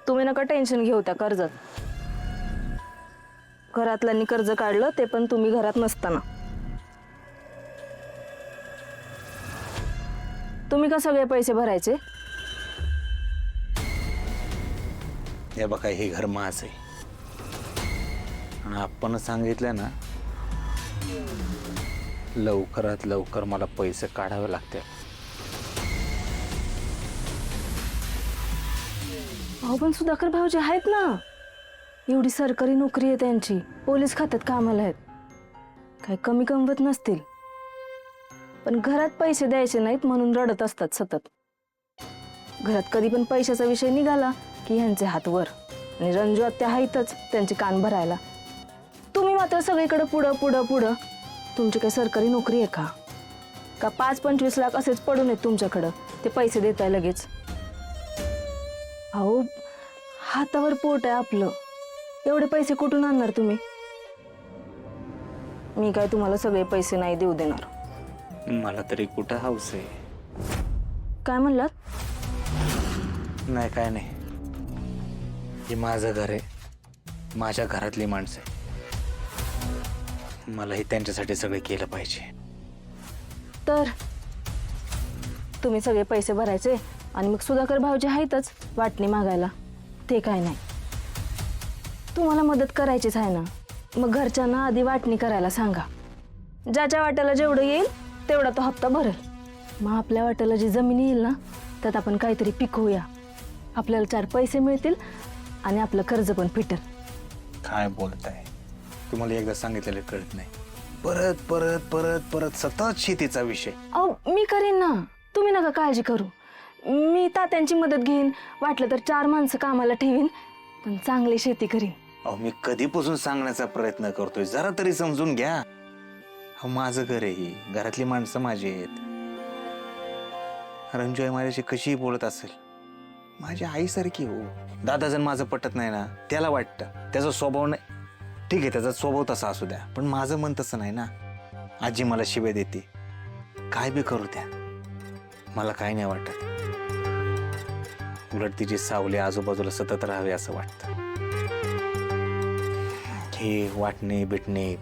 तुम्ही नका टेन्शन घेऊ त्या कर्जात. घरातल्यांनी कर्ज काढलं ते पण तुम्ही घरात नसताना. तुम्ही का सगळे पैसे भरायचे? हे बघा, हे घर माझं आहे आणि आपण सांगितलं ना, लवकरात लवकर मला पैसे काढावे लागते. अहो पण सुधाकर भाऊजी आहेत ना, एवढी सरकारी नोकरी आहे त्यांची, पोलीस खात्यात कामाला आहेत, काही कमी कमवत नसतील. पण घरात पैसे द्यायचे नाहीत म्हणून रडत असतात सतत. घरात कधी पण पैशाचा विषय निघाला की ह्यांचे हात वर, आणि रंजू आत्या आहेतच त्यांचे कान भरायला. तुम्ही मात्र सगळीकडे पुढं पुढं पुढं. तुमची काही सरकारी नोकरी आहे का? 5-25 लाख असेच पडून आहेत तुमच्याकडं, ते पैसे देताय लगेच? अहो हातावर पोट आहे आपलं, एवढे पैसे कुठून आणणार तुम्ही? मी काय तुम्हाला सगळे पैसे नाही देऊ देणार. मला तरी कुठं हौस आहे. काय म्हणलात? नाही, काय नाही. हे माझं घर आहे, माझ्या घरातली माणसं आहे. मलाही त्यांच्यासाठी सगळे केलं पाहिजे. तर तुम्ही सगळे पैसे भरायचे आणि मग सुधाकर भाऊजी आहेतच वाटणी मागायला, ते काय नाही. तुम्हाला मदत करायचीच आहे ना, मग घरच्यांना आधी वाटणी करायला सांगा. ज्याच्या वाट्याला जेवढं येईल तेवढा तो हप्ता भरेल. मग आपल्या वाट्याला जी जमीन येईल ना, त्यात आपण काहीतरी पिकवूया. आपल्याला 4 पैसे मिळतील आणि आपलं कर्ज पण फिटेल. काय बोलताय? तुम्हाला एकदा सांगितलेलं कळत नाही. परत परत परत परत सतत शेतीचा विषय. अहो मी करीन ना, तुम्ही नका काळजी करू. मी तात्यांची मदत घेईन, वाटलं तर 4 माणसं कामाला ठेवीन, पण चांगली शेती करीन. अहो मी कधीपासून सांगण्याचा प्रयत्न करतोय, जरा तरी समजून घ्या. अहो माझं घर आहे, घरातली माणसं माझी आहेत. रंजू आई माझ्याशी कशीही बोलत असेल, माझी आईसारखी हो. दादा जण माझं पटत नाही ना, त्याला वाटतं त्याचा स्वभाव नाही. ठीक आहे, त्याचा स्वभाव तसा असू द्या, पण माझं मन तसं नाही ना. आजी मला शिव्या देते, काय बी करू द्या, मला काय नाही वाटत. उलट तिची सावली आजूबाजूला सतत राहावी असं वाटतं. हे वाटणे बिटणे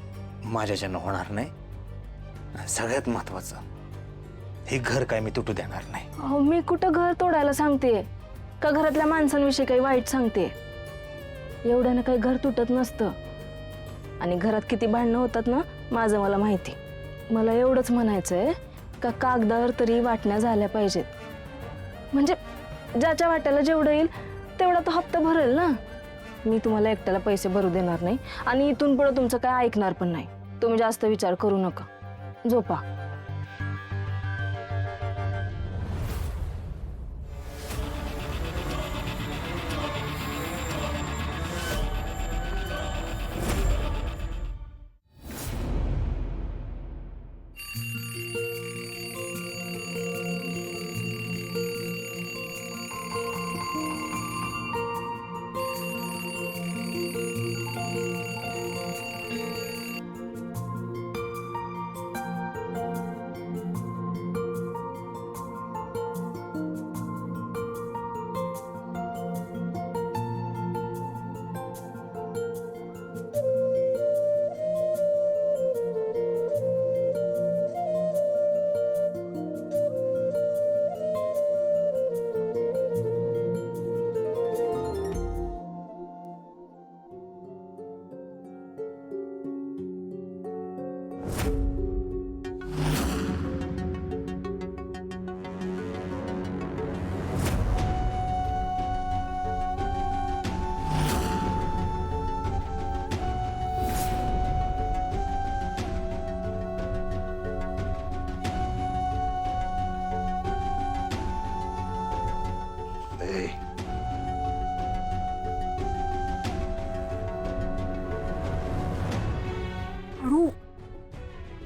माझ्याच्यानं होणार नाही. सगळ्यात महत्वाचं, हे घर काय मी तुटू देणार नाही. अहो मी कुठं घर तोडायला सांगते का घरातल्या माणसांविषयी काही वाईट सांगते? एवढ्यानं काही घर तुटत नसतं. आणि घरात किती भांडणं होतात ना, माझं मला माहिती. मला एवढंच म्हणायचंय का कागदावर तरी वाटण्या झाल्या पाहिजेत, म्हणजे ज्याच्या वाट्याला जेवढं येईल तेवढा तो हप्ता भरेल ना. मी तुम्हाला एकट्याला पैसे भरू देणार नाही आणि इथून पुढे तुमचं काय ऐकणार पण नाही. तुम्ही जास्त विचार करू नका, झोपा.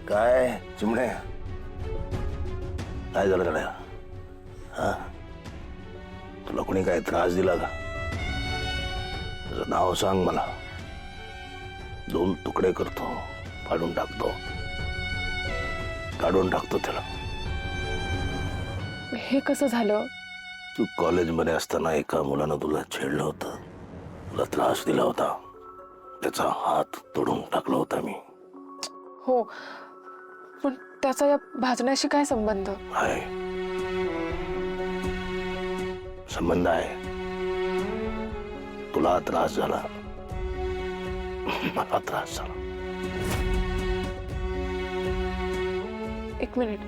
काय चिमणे, काय झालं गड्या? हा, तुला कोणी काय त्रास दिला का? त्याचं नाव सांग मला. 2 तुकडे करतो, फाडून टाकतो, काढून टाकतो त्याला. हे कसं झालं? तू कॉलेजमध्ये असताना एका मुलानं तुला छेडलं होतं, तुला त्रास दिला होता, त्याचा हात तोडून टाकला होता मी. हो, पण त्याचा या भाजण्याशी काय संबंध? आहे, संबंध आहे. तुला त्रास झाला, मला त्रास झाला. एक मिनिट,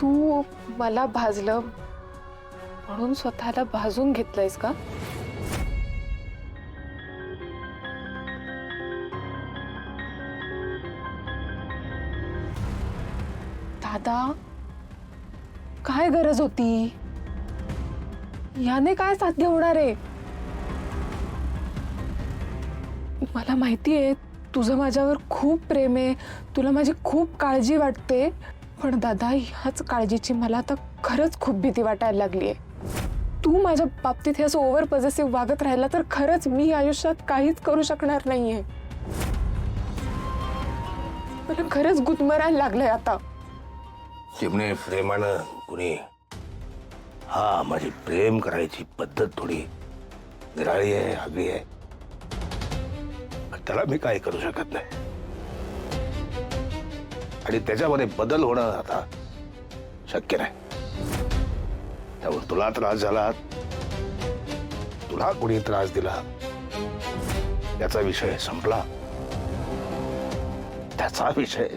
तू मला भाजलं म्हणून स्वतःला भाजून घेतलंयस का? दादा, काय गरज होती? याने काय साध्य होणार आहे? मला माहितीये तुझं माझ्यावर खूप प्रेम आहे, तुला माझी खूप काळजी वाटते, पण दादा ह्याच काळजीची मला आता खरंच खूप भीती वाटायला लागलीये. तू माझ्या बाबतीत हे असं ओव्हर पॉझिटिव्ह वागत राहिला तर खरंच मी आयुष्यात काहीच करू शकणार नाहीये. मला खरंच गुदमरायला लागलंय आता. चिमणे, प्रेमानं कुणी, हा माझी प्रेम करायची पद्धत थोडी निराळी आहे, आगळी आहे. त्याला मी काय करू शकत नाही, आणि त्याच्यामध्ये बदल होणं आता शक्य नाही. त्यामुळे तुला त्रास झाला, तुला कोणी त्रास दिला, त्याचा विषय संपला, त्याचा विषय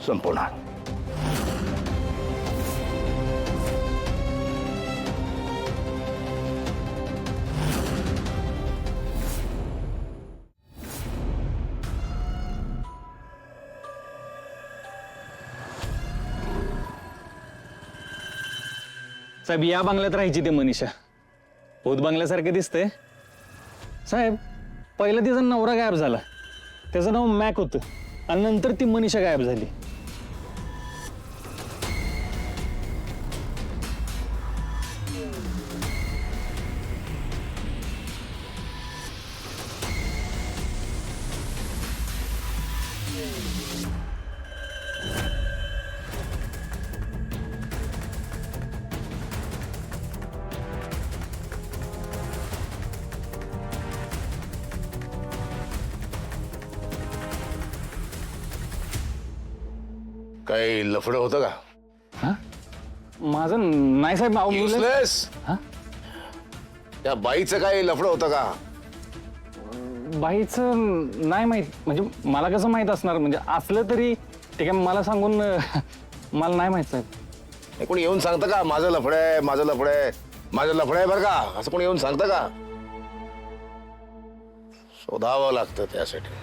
संपवणार. साहेब, या बंगल्यात राहायची ते मनीषा. भूत बंगल्यासारखे दिसते साहेब. पहिला तिचा नवरा गायब झाला, त्याचं नाव मॅक होतं, आणि नंतर ती मनीषा गायब झाली. काही लफडं होतं का? हा, माझं नाही साहेब. अहो, मुलं- युजलेस. हा? त्या बाईचं काही लफडं होतं का? बाईचं नाही माहित. म्हणजे मला कसं माहित असणार, म्हणजे असलं तरी ते काय मला सांगून मला नाही माहित साहेब. हे कोणी येऊन सांगतं का माझं लफडं आहे, माझं लफडं आहे, माझं लफडं आहे बरं का, असं कोणी येऊन सांगतं का? शोधावं लागतं त्यासाठी.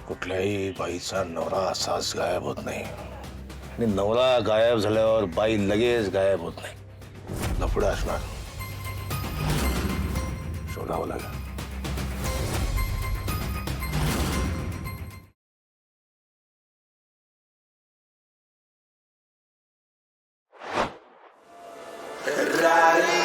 कुठल्याही बाईचा नवरा असाच गायब होत नाही, आणि नवरा गायब झाल्यावर बाई लगेच गायब होत नाही. लफडं असणार, शोधावं लागेल. Rari